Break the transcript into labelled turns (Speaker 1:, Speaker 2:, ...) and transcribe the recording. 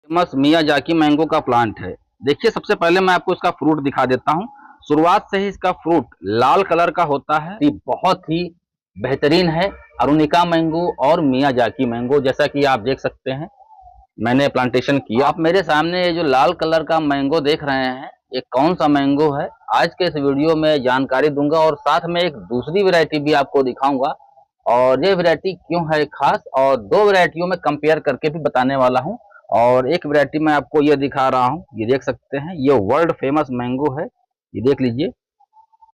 Speaker 1: Famous Miyazaki mango का plant है। देखिए, सबसे पहले मैं आपको इसका फ्रूट दिखा देता हूँ। शुरुआत से ही इसका फ्रूट लाल कलर का होता है। ये बहुत ही बेहतरीन है। अरुणिका मैंगो और मियाजाकी मैंगो, जैसा कि आप देख सकते हैं, मैंने प्लांटेशन किया। आप मेरे सामने ये जो लाल कलर का मैंगो देख रहे हैं, ये कौन सा मैंगो है, आज के इस वीडियो में जानकारी दूंगा और साथ में एक दूसरी वैरायटी भी आपको दिखाऊंगा। और ये वैरायटी क्यों है खास, और दो वैरायटियों में कंपेयर करके भी बताने वाला हूँ। और एक वैरायटी मैं आपको ये दिखा रहा हूँ, ये देख सकते हैं, ये वर्ल्ड फेमस मैंगो है। ये देख लीजिए,